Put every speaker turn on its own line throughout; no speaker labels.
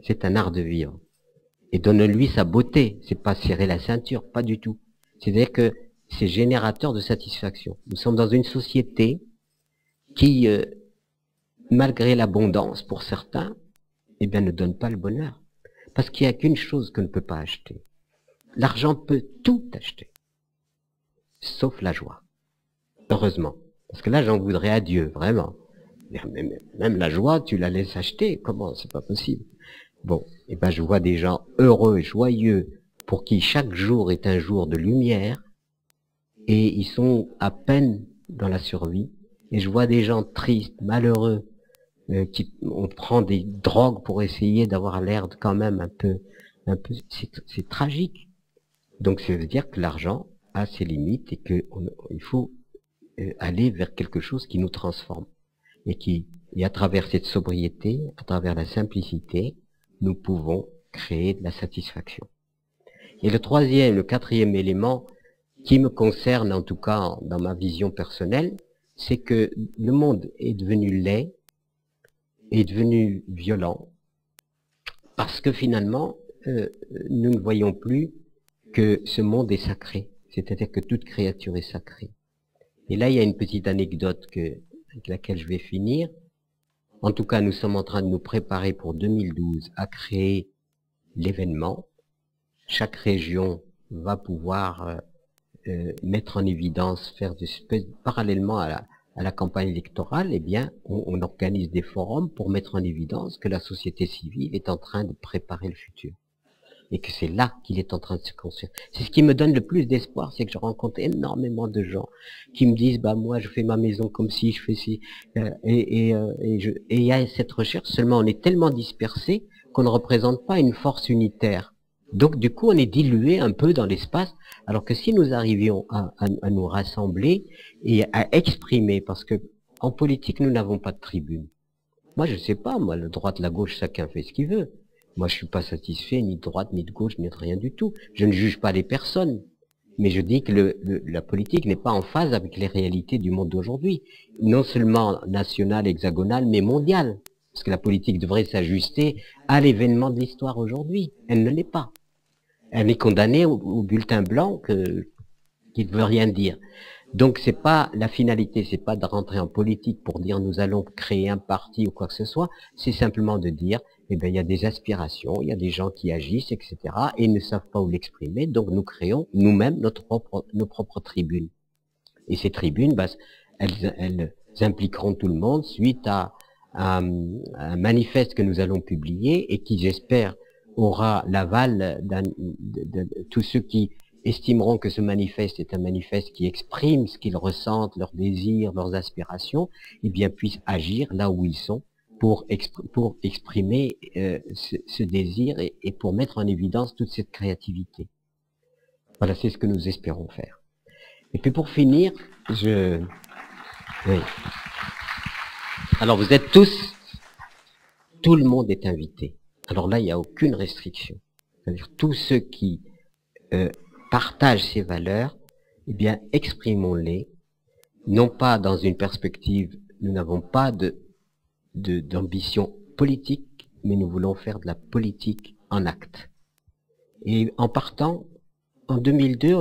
c'est un art de vivre. Et donne-lui sa beauté, c'est pas serrer la ceinture, pas du tout. C'est-à-dire que c'est générateur de satisfaction. Nous sommes dans une société qui, malgré l'abondance pour certains, eh bien, ne donne pas le bonheur. Parce qu'il n'y a qu'une chose qu'on ne peut pas acheter. L'argent peut tout acheter, sauf la joie. Heureusement. Parce que là, j'en voudrais à Dieu, vraiment. Même la joie, tu la laisses acheter. Comment? C'est pas possible. Bon, eh ben, je vois des gens heureux, joyeux, pour qui chaque jour est un jour de lumière, et ils sont à peine dans la survie. Et je vois des gens tristes, malheureux, on prend des drogues pour essayer d'avoir l'air quand même un peu, c'est tragique. Donc ça veut dire que l'argent a ses limites et qu'il faut aller vers quelque chose qui nous transforme et à travers cette sobriété, à travers la simplicité, nous pouvons créer de la satisfaction. Et le quatrième élément qui me concerne, en tout cas dans ma vision personnelle, c'est que le monde est devenu laid, est devenu violent, parce que finalement, nous ne voyons plus que ce monde est sacré, c'est-à-dire que toute créature est sacrée. Et là, il y a une petite anecdote avec laquelle je vais finir. En tout cas, nous sommes en train de nous préparer pour 2012 à créer l'événement. Chaque région va pouvoir mettre en évidence, parallèlement à la campagne électorale, eh bien, on organise des forums pour mettre en évidence que la société civile est en train de préparer le futur. Et que c'est là qu'il est en train de se construire. C'est ce qui me donne le plus d'espoir, c'est que je rencontre énormément de gens qui me disent, bah moi je fais ma maison comme si, je fais ci, et il y a cette recherche, seulement on est tellement dispersé qu'on ne représente pas une force unitaire. Donc du coup on est dilué un peu dans l'espace, alors que si nous arrivions à nous rassembler et à exprimer, parce que en politique nous n'avons pas de tribune. Moi je sais pas, moi la droite, la gauche, chacun fait ce qu'il veut. Moi, je suis pas satisfait ni de droite, ni de gauche, ni de rien du tout. Je ne juge pas les personnes. Mais je dis que la politique n'est pas en phase avec les réalités du monde d'aujourd'hui. Non seulement nationale, hexagonale, mais mondiale. Parce que la politique devrait s'ajuster à l'événement de l'histoire aujourd'hui. Elle ne l'est pas. Elle est condamnée au bulletin blanc qui ne veut rien dire. Donc c'est pas la finalité, c'est pas de rentrer en politique pour dire nous allons créer un parti ou quoi que ce soit, c'est simplement de dire eh bien il y a des aspirations, il y a des gens qui agissent, etc. et ils ne savent pas où l'exprimer, donc nous créons nous-mêmes nos propres tribunes. Et ces tribunes, bah, elles impliqueront tout le monde suite à un manifeste que nous allons publier et qui j'espère aura l'aval de tous ceux qui estimeront que ce manifeste est un manifeste qui exprime ce qu'ils ressentent, leurs désirs, leurs aspirations, et bien puissent agir là où ils sont pour exprimer ce désir et pour mettre en évidence toute cette créativité. Voilà, c'est ce que nous espérons faire. Et puis pour finir, oui. Alors vous êtes tout le monde est invité. Alors là, il n'y a aucune restriction. C'est-à-dire tous ceux qui partagent ces valeurs, eh bien, exprimons-les, non pas dans une perspective, nous n'avons pas d'ambition politique, mais nous voulons faire de la politique en acte. Et en partant, en 2002,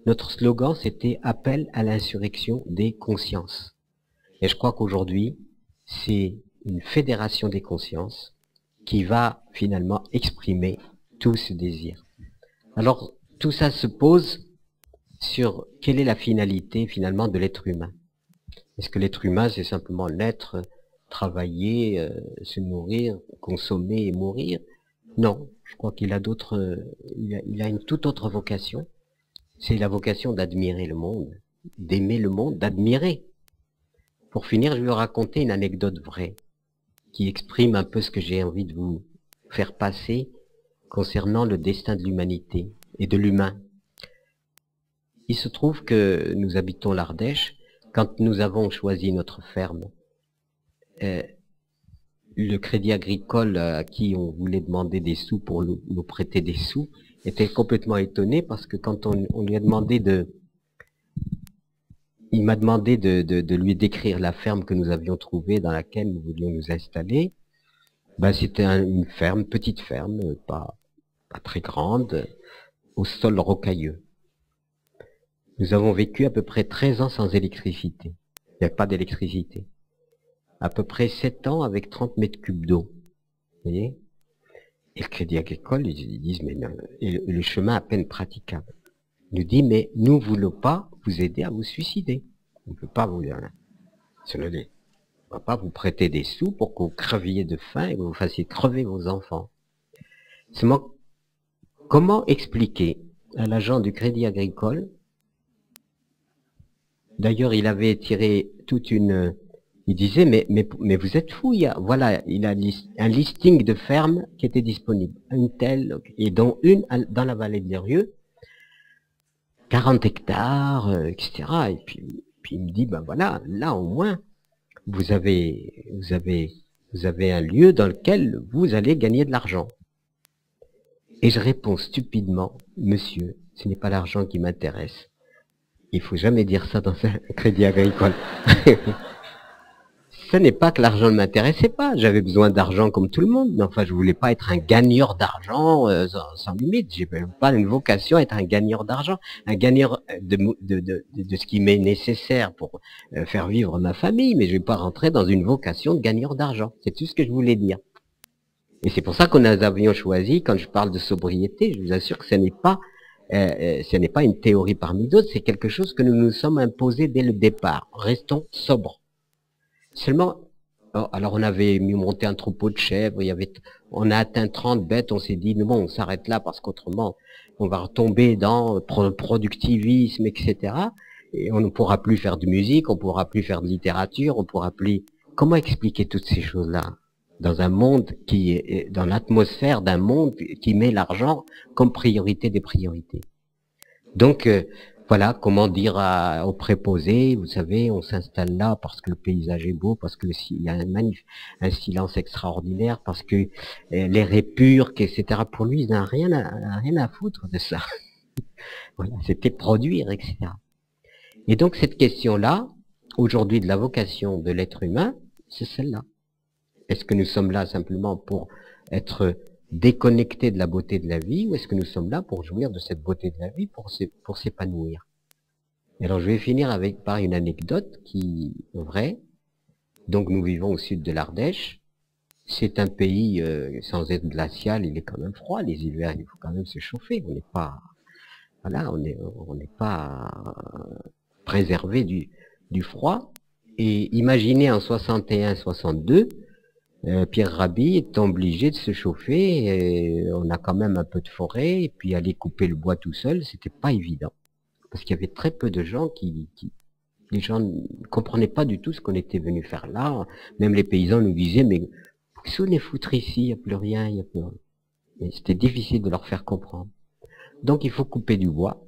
notre slogan, c'était appel à l'insurrection des consciences. Et je crois qu'aujourd'hui, c'est une fédération des consciences qui va finalement exprimer tout ce désir. Alors, tout ça se pose sur quelle est la finalité finalement de l'être humain. Est-ce que l'être humain, c'est simplement naître, travailler, se nourrir, consommer et mourir? Non, je crois qu'il a il a une toute autre vocation. C'est la vocation d'admirer le monde, d'aimer le monde, d'admirer. Pour finir, je vais vous raconter une anecdote vraie qui exprime un peu ce que j'ai envie de vous faire passer concernant le destin de l'humanité et de l'humain. Il se trouve que nous habitons l'Ardèche. Quand nous avons choisi notre ferme, le Crédit Agricole à qui on voulait demander des sous pour nous prêter des sous était complètement étonné parce que quand on lui a demandé il m'a demandé de lui décrire la ferme que nous avions trouvée dans laquelle nous voulions nous installer. Ben, c'était une ferme, petite ferme, pas très grande, au sol rocailleux. Nous avons vécu à peu près 13 ans sans électricité. Il n'y a pas d'électricité. À peu près 7 ans avec 30 mètres cubes d'eau. Vous voyez? Et le Crédit Agricole, ils disent, mais non, et le chemin à peine praticable. Il nous dit, mais nous ne voulons pas vous aider à vous suicider. On ne peut pas vous... on ne va pas vous prêter des sous pour que vous creviez de faim et que vous fassiez crever vos enfants. Seulement, comment expliquer à l'agent du Crédit Agricole, d'ailleurs il avait tiré toute une... Il disait, mais vous êtes fou, il a un listing de fermes qui était disponible, une telle, et dont une dans la vallée de l'Eyrieux, 40 hectares, etc. Et puis il me dit, ben voilà, là au moins, vous avez un lieu dans lequel vous allez gagner de l'argent. Et je réponds stupidement, monsieur, ce n'est pas l'argent qui m'intéresse. Il faut jamais dire ça dans un Crédit Agricole. Ce n'est pas que l'argent ne m'intéressait pas, j'avais besoin d'argent comme tout le monde, mais enfin je voulais pas être un gagneur d'argent sans limite, j'ai même pas une vocation à être un gagneur d'argent, un gagneur de ce qui m'est nécessaire pour faire vivre ma famille, mais je vais pas rentrer dans une vocation de gagneur d'argent, c'est tout ce que je voulais dire. Et c'est pour ça qu'on avions choisi, quand je parle de sobriété, je vous assure que ce n'est pas une théorie parmi d'autres, c'est quelque chose que nous nous sommes imposés dès le départ. Restons sobres. Seulement, alors on avait monté un troupeau de chèvres, on a atteint 30 bêtes, on s'est dit, bon, on s'arrête là parce qu'autrement, on va retomber dans le productivisme, etc. Et on ne pourra plus faire de musique, on ne pourra plus faire de littérature, on pourra plus... Comment expliquer toutes ces choses-là dans un monde qui est, dans l'atmosphère d'un monde qui met l'argent comme priorité des priorités? Donc, voilà, comment dire aux préposés, vous savez, on s'installe là parce que le paysage est beau, parce que il y a un silence extraordinaire, parce que l'air est pur, etc. Pour lui, il n'a rien à foutre de ça. Voilà, c'était produire, etc. Et donc cette question-là, aujourd'hui de la vocation de l'être humain, c'est celle-là. Est-ce que nous sommes là simplement pour être déconnectés de la beauté de la vie, ou est-ce que nous sommes là pour jouir de cette beauté de la vie, pour s'épanouir? Alors je vais finir par une anecdote qui est vraie. Donc nous vivons au sud de l'Ardèche. C'est un pays sans être glacial, il est quand même froid. Les hivers, il faut quand même se chauffer. On n'est pas, voilà, on n'est pas préservé du froid. Et imaginez en 61-62, Pierre Rabhi est obligé de se chauffer. Et on a quand même un peu de forêt, et puis aller couper le bois tout seul, c'était pas évident. Parce qu'il y avait très peu de gens les gens ne comprenaient pas du tout ce qu'on était venu faire là. Même les paysans nous disaient, mais qu'est-ce qu'on est foutre ici? Il n'y a plus rien, il n'y a plus rien. Et c'était difficile de leur faire comprendre. Donc il faut couper du bois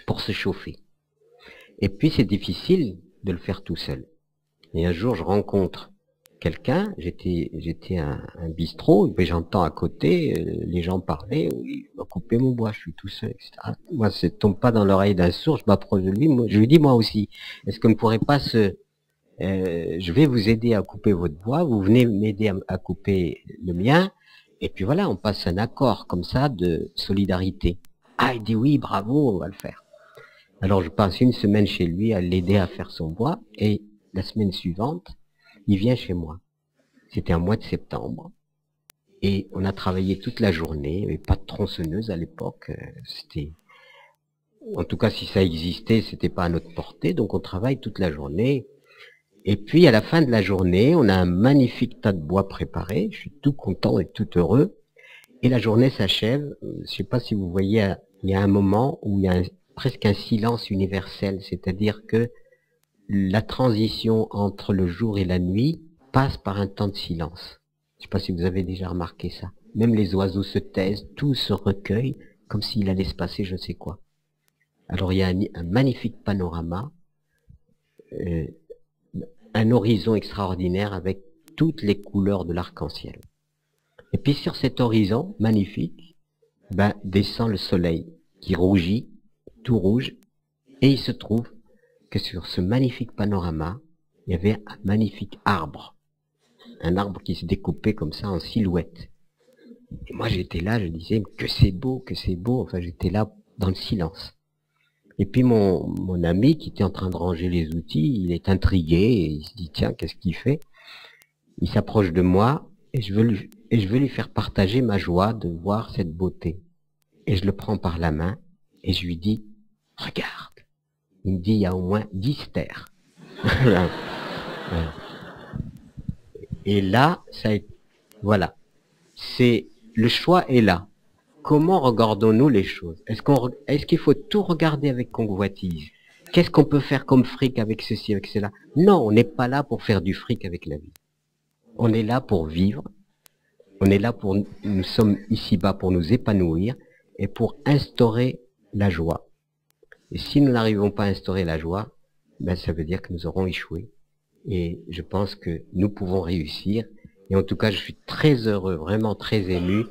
pour se chauffer. Et puis c'est difficile de le faire tout seul. Et un jour je rencontre quelqu'un, j'étais un bistrot, et j'entends à côté les gens parler, il va couper mon bois, je suis tout seul, etc. Moi, ça tombe pas dans l'oreille d'un sourd, je m'approche de lui, je lui dis moi aussi, est-ce qu'on ne pourrait pas je vais vous aider à couper votre bois, vous venez m'aider à couper le mien, et puis voilà, on passe un accord comme ça de solidarité. Ah, il dit oui, bravo, on va le faire. Alors je passe une semaine chez lui à l'aider à faire son bois, et la semaine suivante, il vient chez moi. C'était un mois de septembre. Et on a travaillé toute la journée. Il n'y avait pas de tronçonneuse à l'époque. En tout cas, si ça existait, c'était pas à notre portée. Donc on travaille toute la journée. Et puis à la fin de la journée, on a un magnifique tas de bois préparé. Je suis tout content et tout heureux. Et la journée s'achève. Je ne sais pas si vous voyez, il y a un moment où il y a presque un silence universel. C'est-à-dire que la transition entre le jour et la nuit passe par un temps de silence. Je ne sais pas si vous avez déjà remarqué ça. Même les oiseaux se taisent, tout se recueille, comme s'il allait se passer je ne sais quoi. Alors il y a un magnifique panorama, un horizon extraordinaire avec toutes les couleurs de l'arc-en-ciel. Et puis sur cet horizon magnifique, descend le soleil qui rougit, tout rouge, et il se trouve que sur ce magnifique panorama, il y avait un magnifique arbre. un arbre qui se découpait comme ça en silhouette. Et moi j'étais là, je disais que c'est beau, enfin j'étais là dans le silence. Et puis mon ami qui était en train de ranger les outils, il est intrigué, et il se dit tiens, qu'est-ce qu'il fait? Il s'approche de moi, et je veux lui faire partager ma joie de voir cette beauté. Et je le prends par la main, et je lui dis, regarde. Il me dit, il y a au moins 10 terres. Et là, voilà. Le choix est là. Comment regardons-nous les choses? Est-ce qu'il faut tout regarder avec convoitise? Qu'est-ce qu'on peut faire comme fric avec ceci, avec cela? Non, on n'est pas là pour faire du fric avec la vie. On est là pour vivre. On est là nous sommes ici-bas pour nous épanouir et pour instaurer la joie. Et si nous n'arrivons pas à instaurer la joie, ben ça veut dire que nous aurons échoué. Et je pense que nous pouvons réussir. Et en tout cas, je suis très heureux, vraiment très ému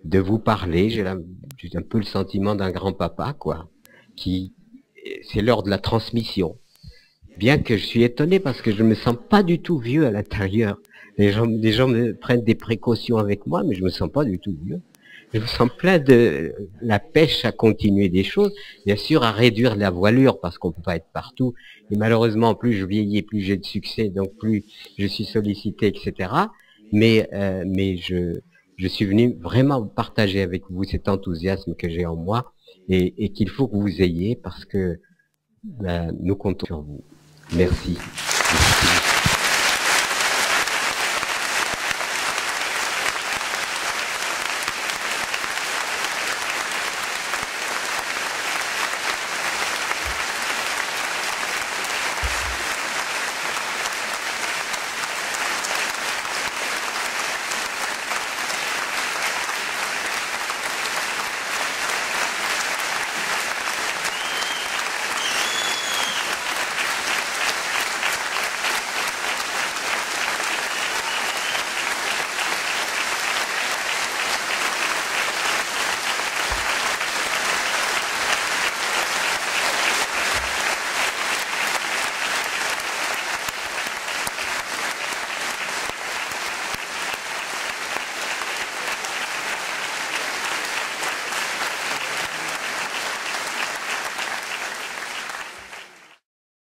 de vous parler. J'ai un peu le sentiment d'un grand-papa, quoi. C'est l'heure de la transmission. Bien que je suis étonné parce que je me sens pas du tout vieux à l'intérieur. Les gens me prennent des précautions avec moi, mais je me sens pas du tout vieux. Je me sens plein de la pêche à continuer des choses, bien sûr à réduire la voilure parce qu'on peut pas être partout. Et malheureusement, plus je vieillis, plus j'ai de succès, donc plus je suis sollicité, etc. Mais je suis venu vraiment partager avec vous cet enthousiasme que j'ai en moi et qu'il faut que vous ayez parce que nous comptons sur vous. Merci. Merci.